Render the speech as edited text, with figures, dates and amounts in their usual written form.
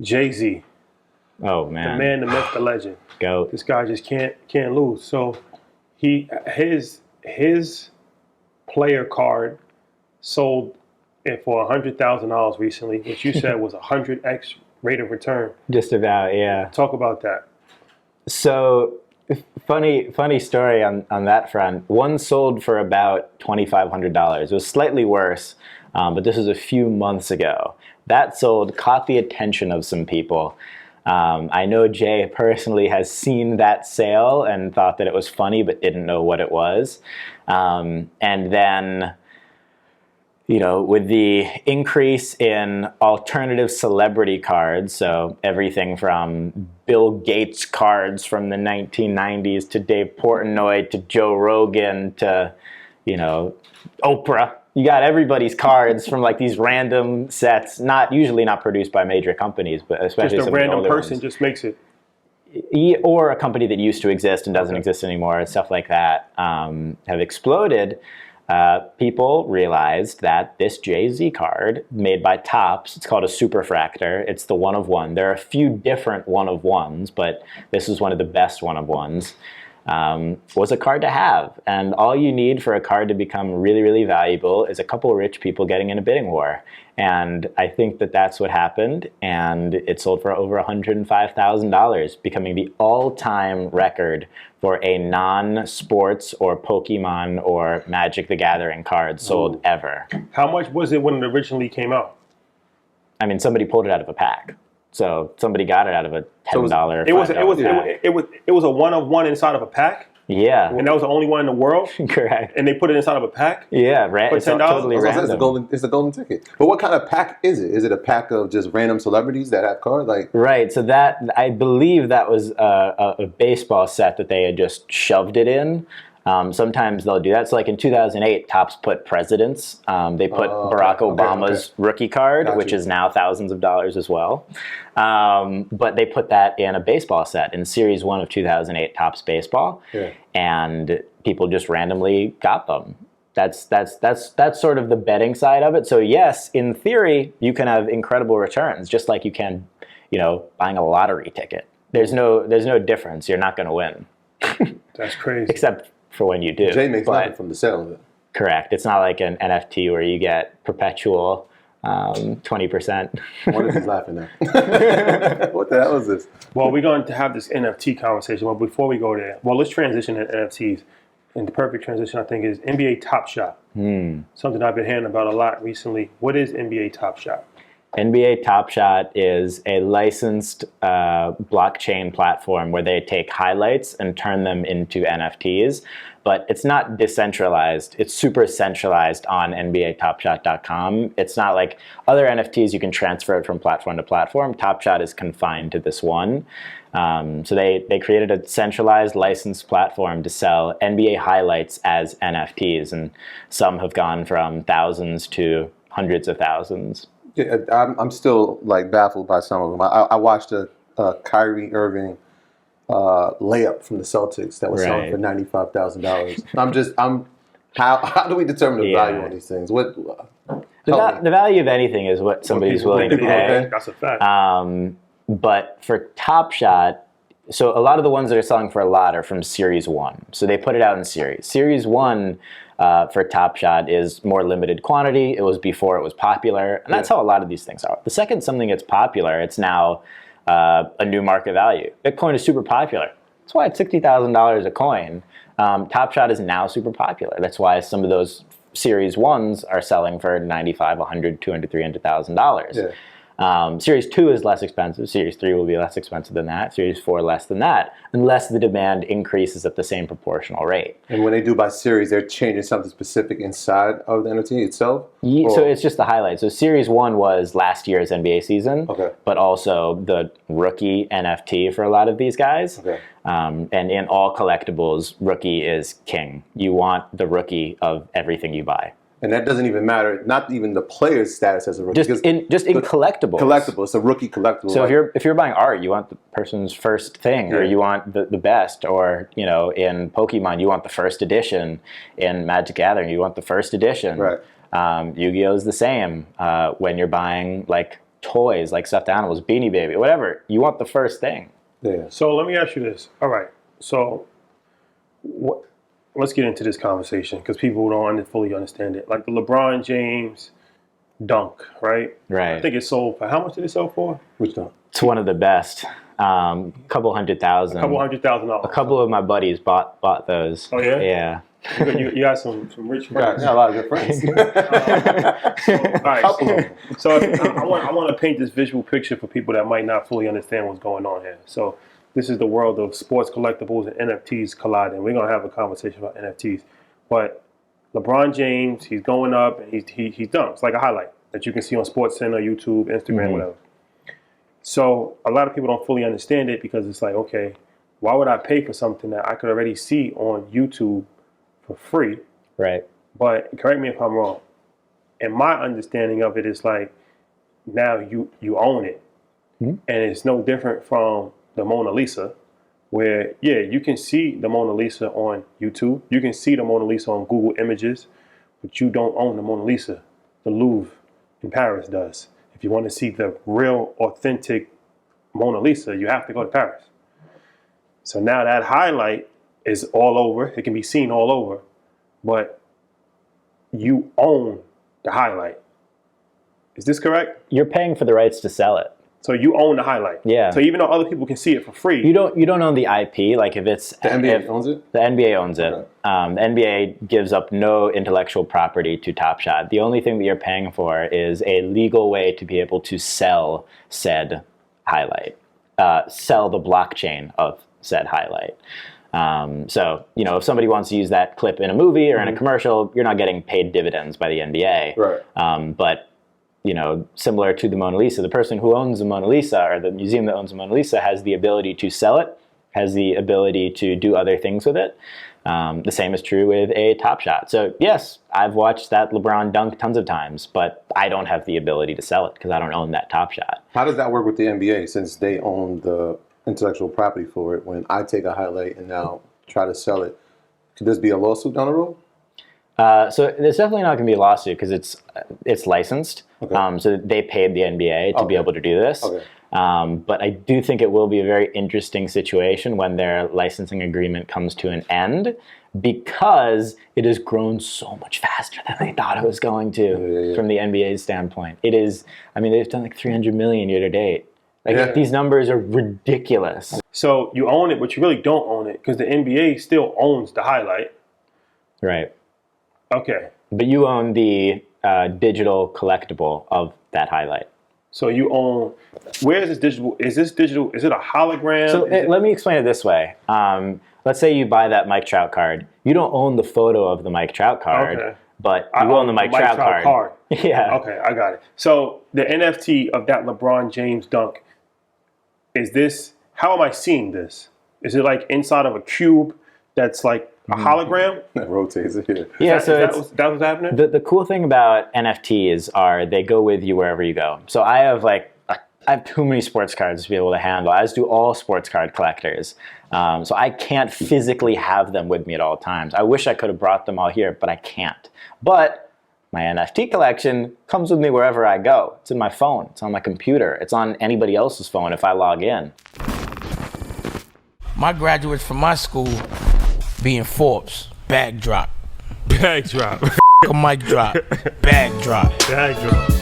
Jay-Z, Oh the man, man, the myth, the legend. goat. This guy just can't lose. So his player card sold it for $100,000 recently, which you said was 100x rate of return. Just about, yeah. Talk about that. So funny story on that front. One sold for about $2,500. It was slightly worse, but this was a few months ago. That sold, caught the attention of some people. I know Jay personally has seen that sale and thought that it was funny, but didn't know what it was. And then, with the increase in alternative celebrity cards, so everything from Bill Gates cards from the 1990s to Dave Portnoy to Joe Rogan to, Oprah. You got everybody's cards from like these random sets, usually not produced by major companies, but especially Just a some of the random older person ones. just makes it. Or a company that used to exist and doesn't exist anymore, stuff like that, have exploded. People realized that this Jay-Z card made by Topps, it's called a superfractor. It's the one of one. There are a few different one of ones, but this is one of the best one of ones. Was a card to have. And all you need for a card to become really, really valuable is a couple of rich people getting in a bidding war. And I think that that's what happened. And it sold for over $105,000, becoming the all-time record for a non-sports or Pokemon or Magic the Gathering card sold ever. How much was it when it originally came out? I mean, somebody pulled it out of a pack. So somebody got it out of a $10, It was pack. it was a one of one inside of a pack, Yeah, and that was the only one in the world. correct. And they put it inside of a pack. Yeah, For it's $10? totally I was gonna say, random. it's a golden ticket. But what kind of pack is it? Is it a pack of just random celebrities that have cards? Like, Right, so that I believe that was a baseball set that they had just shoved it in. Sometimes they'll do that. So like in 2008, Topps put presidents. They put Barack Obama's rookie card, which is now thousands of dollars as well. But they put that in a baseball set in Series 1 of 2008 Topps Baseball. Yeah. And people just randomly got them. That's sort of the betting side of it. So yes, in theory, you can have incredible returns, just like you can, buying a lottery ticket. There's no difference. You're not going to win, That's crazy. except for when you do. Jay makes But- nothing from the sale of it. Correct. It's not like an NFT where you get perpetual 20%. What is he laughing at? What the hell is this? Well, we're going to have this NFT conversation. Well, before we go there, let's transition to NFTs. And the perfect transition, I think, is NBA Top Shot. Something I've been hearing about a lot recently. What is NBA Top Shot? NBA Top Shot is a licensed blockchain platform where they take highlights and turn them into NFTs. But it's not decentralized. It's super centralized on NBATopShot.com. It's not like other NFTs you can transfer it from platform to platform. Top Shot is confined to this one. So they created a centralized licensed platform to sell NBA highlights as NFTs. And some have gone from thousands to hundreds of thousands. Yeah, I'm still like baffled by some of them. I watched a Kyrie Irving layup from the Celtics that was selling for $95,000. How do we determine the value on these things? The value of anything is what somebody's willing to pay. That's a fact. But for Top Shot, so a lot of the ones that are selling for a lot are from Series 1. So they put it out in series. Series 1 for Top Shot is more limited quantity. It was before it was popular. And that's how a lot of these things are. The second something gets popular, it's now a new market value. Bitcoin is super popular. That's why it's $60,000 a coin. Top Shot is now super popular. That's why some of those Series 1s are selling for $95,000, $100,000, $200,000, $300,000. Yeah. Series 2 is less expensive. Series 3 will be less expensive than that. Series 4 less than that, unless the demand increases at the same proportional rate. And when they do by series, they're changing something specific inside of the NFT itself? So it's just the highlight. So Series 1 was last year's NBA season, but also the rookie NFT for a lot of these guys. Okay. And in all collectibles, rookie is king. You want the rookie of everything you buy. And that doesn't even matter, not even the player's status as a rookie. Just in collectibles. Collectible, it's a rookie collectible. So if you're buying art, you want the person's first thing, or you want the best, or in Pokemon, you want the first edition. In Magic the Gathering, you want the first edition. Right. Yu-Gi-Oh is the same. When you're buying like toys like stuffed animals, Beanie Baby, whatever. You want the first thing. Yeah. So let me ask you this. All right. So let's get into this conversation because people don't fully understand it. Like the LeBron James dunk, right? Right. I think it sold for, how much did it sell for? Which dunk? It's one of the best. Couple $100,000. $200,000. A couple of my buddies bought those. Oh yeah? Yeah. You got some rich friends. Yeah, a lot of good friends. All right. So I want to paint this visual picture for people that might not fully understand what's going on here. So this is the world of sports collectibles and NFTs colliding. We're gonna have a conversation about NFTs, but LeBron James, he's going up and he's done. It's like a highlight that you can see on SportsCenter, YouTube, Instagram, whatever. So a lot of people don't fully understand it because it's like, okay, why would I pay for something that I could already see on YouTube for free? Right. But correct me if I'm wrong. And my understanding of it is like, now you own it. And it's no different from the Mona Lisa, where, yeah, you can see the Mona Lisa on YouTube. You can see the Mona Lisa on Google Images, but you don't own the Mona Lisa. The Louvre in Paris does. If you want to see the real, authentic Mona Lisa, you have to go to Paris. So now that highlight is all over. It can be seen all over, but you own the highlight. Is this correct? You're paying for the rights to sell it. So you own the highlight. Yeah. So even though other people can see it for free, You don't own the IP. Like if it's The NBA owns it? The NBA owns it. Okay. The NBA gives up no intellectual property to Top Shot. The only thing that you're paying for is a legal way to be able to sell said highlight, sell the blockchain of said highlight. So, if somebody wants to use that clip in a movie or in a commercial, you're not getting paid dividends by the NBA. Right. But similar to the Mona Lisa, the person who owns the Mona Lisa or the museum that owns the Mona Lisa has the ability to sell it, has the ability to do other things with it. The same is true with a Top Shot. So yes, I've watched that LeBron dunk tons of times, but I don't have the ability to sell it because I don't own that Top Shot. How does that work with the NBA since they own the intellectual property for it? When I take a highlight and now try to sell it, could this be a lawsuit down the road? So there's definitely not going to be a lawsuit because it's licensed. Okay. So they paid the NBA to be able to do this. Okay. But I do think it will be a very interesting situation when their licensing agreement comes to an end because it has grown so much faster than they thought it was going to from the NBA's standpoint. It is, they've done like 300 million year to date. These numbers are ridiculous. so you own it, but you really don't own it because the NBA still owns the highlight. Right. Okay. But you own the digital collectible of that highlight. So you own, where is this digital? Is this digital? Is it a hologram? So let me explain it this way. Let's say you buy that Mike Trout card. You don't own the photo of the Mike Trout card, but you own the Mike Trout card. Yeah. Okay, I got it. So the NFT of that LeBron James dunk, is this, how am I seeing this? Is it like inside of a cube that's like a hologram? That rotates it here. Yeah, That was happening? The cool thing about NFTs are they go with you wherever you go. So I have too many sports cards to be able to handle, as do all sports card collectors. So I can't physically have them with me at all times. I wish I could have brought them all here, but I can't. But my NFT collection comes with me wherever I go. It's in my phone. It's on my computer. It's on anybody else's phone if I log in. My graduates from my school being Forbes, bag drop. Bag drop. A mic drop, bag drop. Bag drop.